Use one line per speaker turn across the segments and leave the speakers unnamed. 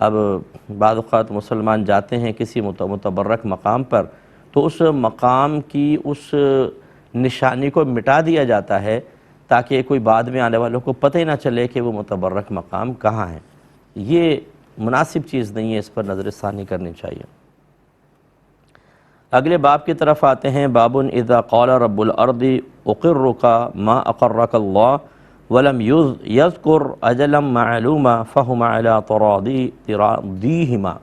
اب بعض اوقات مسلمان جاتے ہیں کسی متبرک مقام پر تو اس مقام کی اس نشانی کو مٹا دیا جاتا ہے تاکہ کوئی بعد میں آنے والوں کو پتہ ہی نہ چلے کہ وہ متبرک مقام کہاں ہے۔ یہ مناسب چیز نہیں ہے، اس پر نظر ثانی کرنی چاہیے۔ اگلے باب کی طرف آتے ہیں، باب اذا قال رب الارض اقرک ما اقرک اللہ ولم یذکر اجلا معلوما فہم علی تراضیہما۔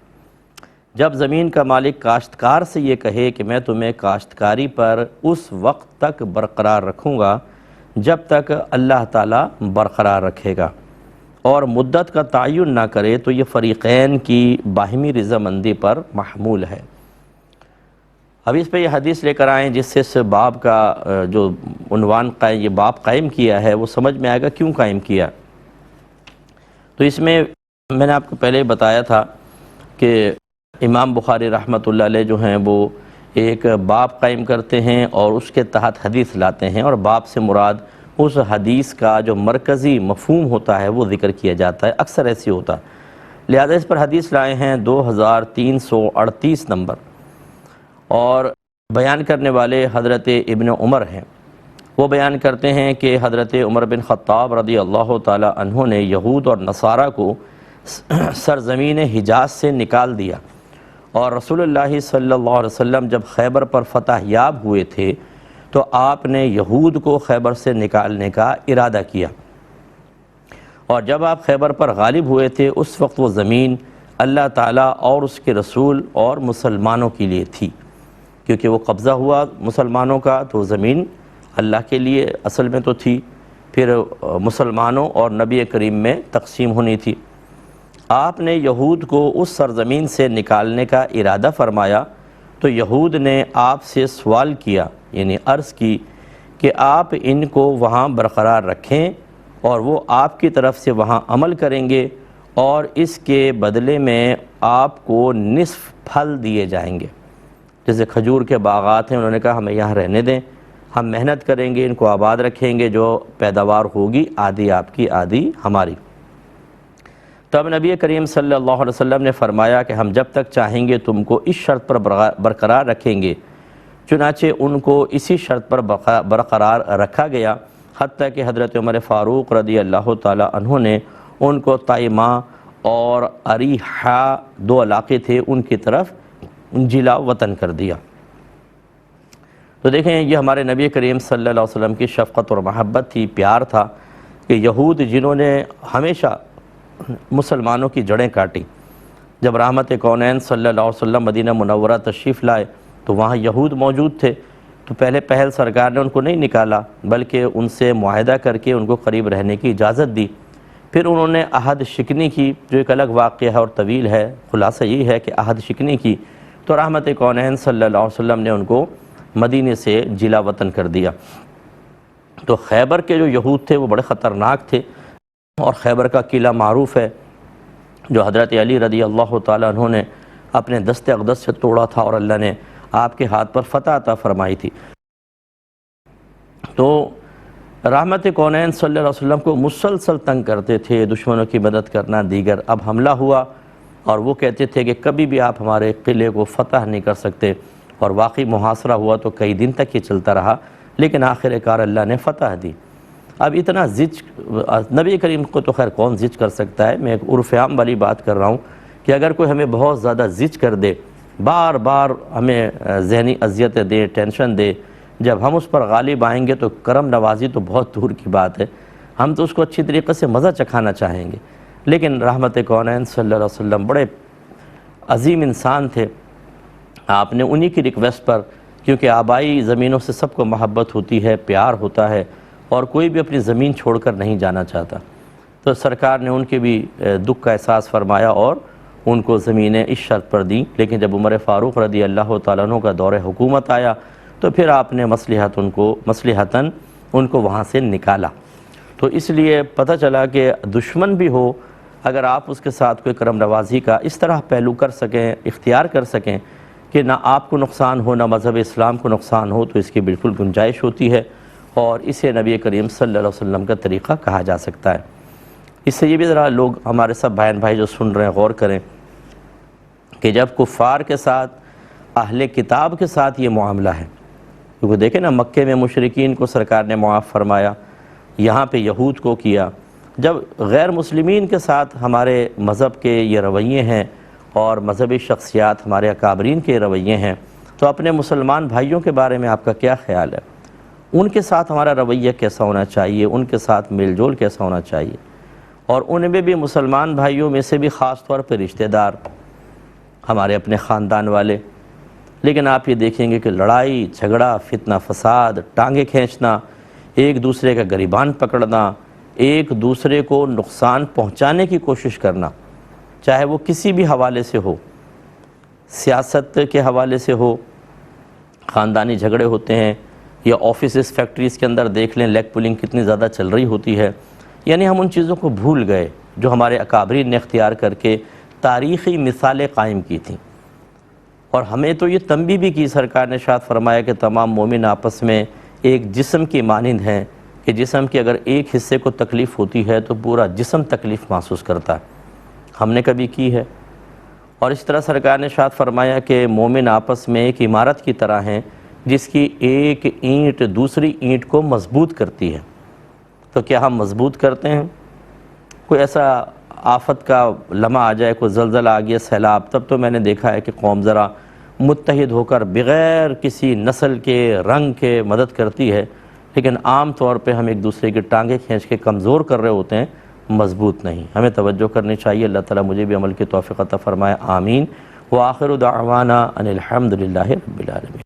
جب زمین کا مالک کاشتکار سے یہ کہے کہ میں تمہیں کاشتکاری پر اس وقت تک برقرار رکھوں گا جب تک اللہ تعالیٰ برقرار رکھے گا، اور مدت کا تعین نہ کرے، تو یہ فریقین کی باہمی رضامندی پر محمول ہے۔ اب اس پہ یہ حدیث لے کر آئیں جس سے اس باب کا جو عنوان یہ باب قائم کیا ہے وہ سمجھ میں آئے گا کیوں قائم کیا۔ تو اس میں نے آپ کو پہلے ہی بتایا تھا کہ امام بخاری رحمۃ اللہ علیہ جو ہیں وہ ایک باب قائم کرتے ہیں اور اس کے تحت حدیث لاتے ہیں، اور باب سے مراد اس حدیث کا جو مرکزی مفہوم ہوتا ہے وہ ذکر کیا جاتا ہے، اکثر ایسی ہوتا ہے۔ لہذا اس پر حدیث لائے ہیں 2338 نمبر، اور بیان کرنے والے حضرت ابن عمر ہیں۔ وہ بیان کرتے ہیں کہ حضرت عمر بن خطاب رضی اللہ تعالی عنہ نے یہود اور نصارہ کو سرزمین حجاز سے نکال دیا، اور رسول اللہ صلی اللہ علیہ وسلم جب خیبر پر فتح یاب ہوئے تھے تو آپ نے یہود کو خیبر سے نکالنے کا ارادہ کیا، اور جب آپ خیبر پر غالب ہوئے تھے اس وقت وہ زمین اللہ تعالیٰ اور اس کے رسول اور مسلمانوں کے لیے تھی، کیونکہ وہ قبضہ ہوا مسلمانوں کا تو زمین اللہ کے لیے اصل میں تو تھی، پھر مسلمانوں اور نبی کریم میں تقسیم ہونی تھی۔ آپ نے یہود کو اس سرزمین سے نکالنے کا ارادہ فرمایا تو یہود نے آپ سے سوال کیا، یعنی عرض کی کہ آپ ان کو وہاں برقرار رکھیں اور وہ آپ کی طرف سے وہاں عمل کریں گے، اور اس کے بدلے میں آپ کو نصف پھل دیے جائیں گے۔ جیسے کھجور کے باغات ہیں، انہوں نے کہا ہمیں یہاں رہنے دیں، ہم محنت کریں گے، ان کو آباد رکھیں گے، جو پیداوار ہوگی آدھی آپ کی آدھی ہماری۔ تب نبی کریم صلی اللہ علیہ وسلم نے فرمایا کہ ہم جب تک چاہیں گے تم کو اس شرط پر برقرار رکھیں گے۔ چنانچہ ان کو اسی شرط پر برقرار رکھا گیا، حتیٰ کہ حضرت عمر فاروق رضی اللہ تعالی عنہ نے ان کو طائمہ اور اریحہ 2 علاقے تھے ان کی طرف جلا وطن کر دیا۔ تو دیکھیں یہ ہمارے نبی کریم صلی اللہ علیہ وسلم کی شفقت اور محبت تھی، پیار تھا کہ یہود جنہوں نے ہمیشہ مسلمانوں کی جڑیں کاٹی، جب رحمت کونین صلی اللہ علیہ وسلم مدینہ منورہ تشریف لائے تو وہاں یہود موجود تھے، تو پہلے پہل سرکار نے ان کو نہیں نکالا بلکہ ان سے معاہدہ کر کے ان کو قریب رہنے کی اجازت دی۔ پھر انہوں نے عہد شکنی کی، جو ایک الگ واقعہ ہے اور طویل ہے، خلاصہ یہ ہے کہ عہد شکنی کی تو رحمت کونین صلی اللہ علیہ وسلم نے ان کو مدینے سے جلا وطن کر دیا۔ تو خیبر کے جو یہود تھے وہ بڑے خطرناک تھے، اور خیبر کا قلعہ معروف ہے جو حضرت علی رضی اللہ تعالیٰ عنہ نے اپنے دست اقدس سے توڑا تھا، اور اللہ نے آپ کے ہاتھ پر فتح عطا فرمائی تھی۔ تو رحمت کونین صلی اللہ علیہ وسلم کو مسلسل تنگ کرتے تھے، دشمنوں کی مدد کرنا دیگر۔ اب حملہ ہوا اور وہ کہتے تھے کہ کبھی بھی آپ ہمارے قلعے کو فتح نہیں کر سکتے، اور واقعی محاصرہ ہوا تو کئی دن تک یہ چلتا رہا، لیکن آخر کار اللہ نے فتح دی۔ اب اتنا زج نبی کریم کو تو خیر کون زج کر سکتا ہے، میں ایک عرف عام والی بات کر رہا ہوں کہ اگر کوئی ہمیں بہت زیادہ زج کر دے، بار بار ہمیں ذہنی اذیتیں دے، ٹینشن دے، جب ہم اس پر غالب آئیں گے تو کرم نوازی تو بہت دور کی بات ہے، ہم تو اس کو اچھی طریقے سے مزہ چکھانا چاہیں گے۔ لیکن رحمت کونین صلی اللہ علیہ وسلم بڑے عظیم انسان تھے، آپ نے انہی کی ریکویسٹ پر، کیونکہ آبائی زمینوں سے سب کو محبت ہوتی ہے، پیار ہوتا ہے، اور کوئی بھی اپنی زمین چھوڑ کر نہیں جانا چاہتا، تو سرکار نے ان کے بھی دکھ کا احساس فرمایا اور ان کو زمینیں اس شرط پر دیں۔ لیکن جب عمر فاروق رضی اللہ تعالیٰ عنہ کا دور حکومت آیا تو پھر آپ نے مصلحتاً ان کو وہاں سے نکالا۔ تو اس لیے پتہ چلا کہ دشمن بھی ہو، اگر آپ اس کے ساتھ کوئی کرم نوازی کا اس طرح پہلو کر سکیں، اختیار کر سکیں کہ نہ آپ کو نقصان ہو نہ مذہب اسلام کو نقصان ہو، تو اس کی بالکل گنجائش ہوتی ہے، اور اسے نبی کریم صلی اللہ علیہ وسلم کا طریقہ کہا جا سکتا ہے۔ اس سے یہ بھی ذرا لوگ ہمارے سب بہن بھائی جو سن رہے ہیں غور کریں کہ جب کفار کے ساتھ، اہل کتاب کے ساتھ یہ معاملہ ہے، کیونکہ دیکھیں نا مکے میں مشرکین کو سرکار نے معاف فرمایا، یہاں پہ یہود کو کیا، جب غیر مسلمین کے ساتھ ہمارے مذہب کے یہ رویے ہیں اور مذہبی شخصیات ہمارے اکابرین کے رویے ہیں، تو اپنے مسلمان بھائیوں کے بارے میں آپ کا کیا خیال ہے؟ ان کے ساتھ ہمارا رویہ کیسا ہونا چاہیے، ان کے ساتھ میل جول کیسا ہونا چاہیے؟ اور ان میں بھی مسلمان بھائیوں میں سے بھی خاص طور پہ رشتہ دار، ہمارے اپنے خاندان والے، لیکن آپ یہ دیکھیں گے کہ لڑائی جھگڑا، فتنہ فساد، ٹانگیں کھینچنا، ایک دوسرے کا گریبان پکڑنا، ایک دوسرے کو نقصان پہنچانے کی کوشش کرنا، چاہے وہ کسی بھی حوالے سے ہو، سیاست کے حوالے سے ہو، خاندانی جھگڑے ہوتے ہیں، یا آفیسز فیکٹریز کے اندر دیکھ لیں لیگ پولنگ کتنی زیادہ چل رہی ہوتی ہے۔ یعنی ہم ان چیزوں کو بھول گئے جو ہمارے اکابرین نے اختیار کر کے تاریخی مثالیں قائم کی تھیں، اور ہمیں تو یہ تنبیہ بھی کی سرکار نے ارشاد فرمایا کہ تمام مومن آپس میں ایک جسم کی مانند ہیں، کہ جسم کے اگر ایک حصے کو تکلیف ہوتی ہے تو پورا جسم تکلیف محسوس کرتا ہے۔ ہم نے کبھی کی ہے؟ اور اس طرح سرکار نے ارشاد فرمایا کہ مومن آپس میں ایک عمارت کی طرح ہیں جس کی ایک اینٹ دوسری اینٹ کو مضبوط کرتی ہے۔ تو کیا ہم مضبوط کرتے ہیں؟ کوئی ایسا آفت کا لمحہ آ جائے، کوئی زلزلہ آ گیا، سیلاب، تب تو میں نے دیکھا ہے کہ قوم ذرا متحد ہو کر بغیر کسی نسل کے، رنگ کے مدد کرتی ہے، لیکن عام طور پہ ہم ایک دوسرے کی ٹانگیں کھینچ کے کمزور کر رہے ہوتے ہیں، مضبوط نہیں۔ ہمیں توجہ کرنی چاہیے۔ اللہ تعالیٰ مجھے بھی عمل کی توفیق عطا فرمائے، آمین۔ وآخر دعوانا ان الحمد للہ رب العالمین۔